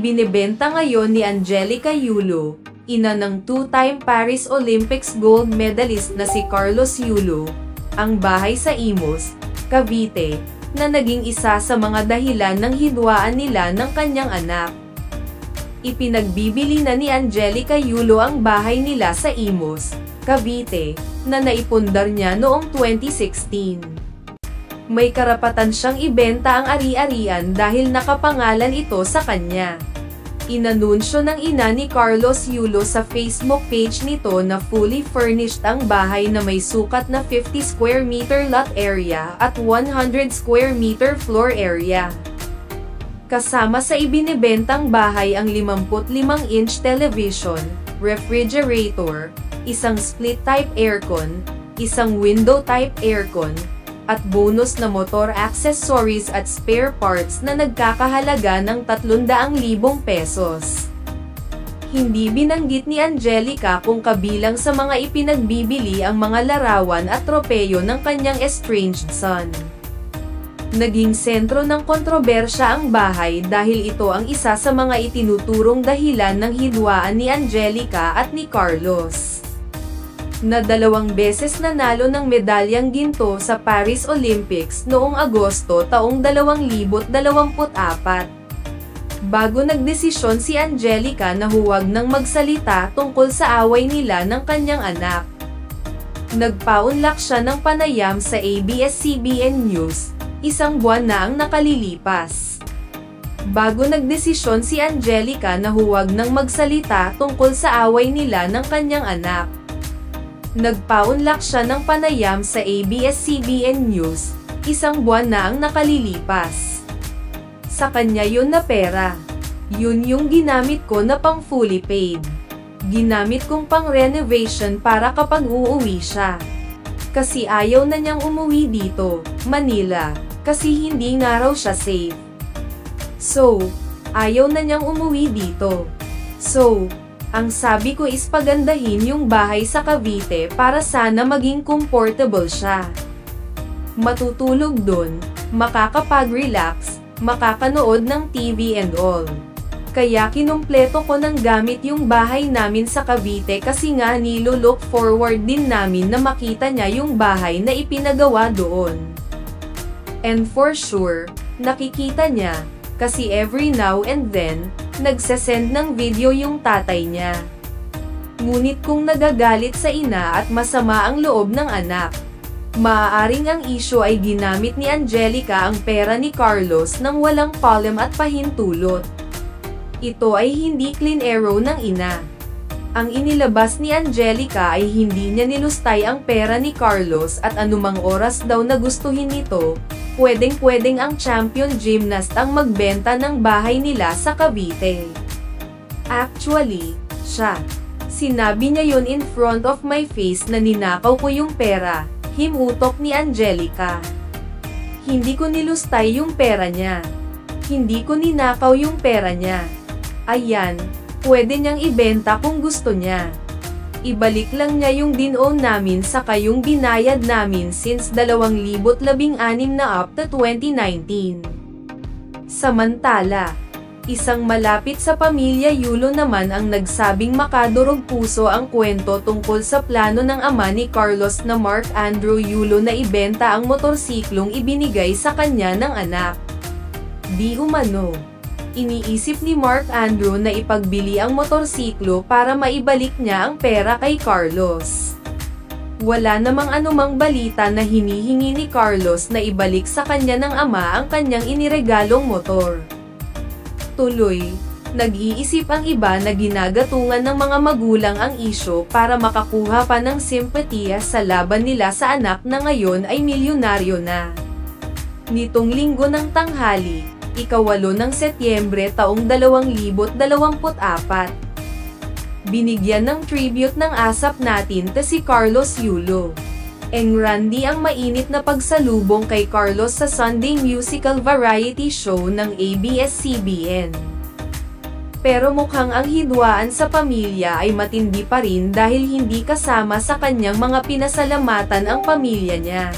Ibinebenta ngayon ni Angelica Yulo, ina ng two-time Paris Olympics gold medalist na si Carlos Yulo, ang bahay sa Imus, Cavite, na naging isa sa mga dahilan ng hidwaan nila ng kanyang anak. Ipinagbibili na ni Angelica Yulo ang bahay nila sa Imus, Cavite, na naipundar niya noong 2016. May karapatan siyang ibenta ang ari-arian dahil nakapangalan ito sa kanya. Inanunsyo ng ina ni Carlos Yulo sa Facebook page nito na fully furnished ang bahay na may sukat na 50 square meter lot area at 100 square meter floor area. Kasama sa ibinebentang bahay ang 55-inch television, refrigerator, isang split-type aircon, isang window-type aircon, at bonus na motor accessories at spare parts na nagkakahalaga ng 300,000 pesos. Hindi binanggit ni Angelica kung kabilang sa mga ipinagbibili ang mga larawan at tropeyo ng kanyang estranged son. Naging sentro ng kontrobersya ang bahay dahil ito ang isa sa mga itinuturong dahilan ng hidwaan ni Angelica at ni Carlos, na 2 beses nanalo ng medalyang ginto sa Paris Olympics noong Agosto taong 2024. Bago nagdesisyon si Angelica na huwag nang magsalita tungkol sa away nila ng kanyang anak. Nagpaunlak siya ng panayam sa ABS-CBN News, 1 buwan na ang nakalilipas. Bago nagdesisyon si Angelica na huwag nang magsalita tungkol sa away nila ng kanyang anak. Nagpaunlak siya ng panayam sa ABS-CBN News, 1 buwan na ang nakalilipas. Sa kanya yun na pera. Yun yung ginamit ko na pang fully paid. Ginamit kong pang renovation para kapag uuwi siya. Kasi ayaw na niyang umuwi dito, Manila, kasi hindi nga raw siya safe. So, ayaw na niyang umuwi dito. So, ang sabi ko is pagandahin yung bahay sa Cavite para sana maging comfortable siya. Matutulog dun, makakapag-relax, makakanood ng TV and all. Kaya kinumpleto ko ng gamit yung bahay namin sa Cavite kasi nga nilo-look forward din namin na makita niya yung bahay na ipinagawa doon. And for sure, nakikita niya, kasi every now and then, nagsesend ng video yung tatay niya. Ngunit kung nagagalit sa ina at masama ang loob ng anak, maaaring ang issue ay ginamit ni Angelica ang pera ni Carlos nang walang palem at pahintulot. Ito ay hindi clean arrow ng ina. Ang inilabas ni Angelica ay hindi niya nilustay ang pera ni Carlos at anumang oras daw na gustuhin nito, pwedeng-pwedeng ang champion gymnast ang magbenta ng bahay nila sa Cavite. Actually, sinabi niya yun in front of my face na ninakaw ko yung pera, himutok ni Angelica. Hindi ko nilustay yung pera niya. Hindi ko ninakaw yung pera niya. Ayan, pwede niyang ibenta kung gusto niya. Ibalik lang niya yung din-own namin saka yung binayad namin since 2016 na up to 2019. Samantala, isang malapit sa pamilya Yulo naman ang nagsabing makadurog puso ang kwento tungkol sa plano ng ama ni Carlos na Mark Andrew Yulo na ibenta ang motorsiklong ibinigay sa kanya ng anak. Di umano, iniisip ni Mark Andrew na ipagbili ang motorsiklo para maibalik niya ang pera kay Carlos. Wala namang anumang balita na hinihingi ni Carlos na ibalik sa kanya ng ama ang kanyang iniregalong motor. Tuloy, nag-iisip ang iba na ginagatungan ng mga magulang ang isyo para makakuha pa ng simpatiya sa laban nila sa anak na ngayon ay milyonaryo na. Nitong linggo ng tanghali, 8 ng Setyembre taong 2024. Binigyan ng tribute ng ASAP natin si Carlos Yulo. Randy ang mainit na pagsalubong kay Carlos sa Sunday musical variety show ng ABS-CBN. Pero mukhang ang hidwaan sa pamilya ay matindi pa rin dahil hindi kasama sa kanyang mga pinasalamatan ang pamilya niya.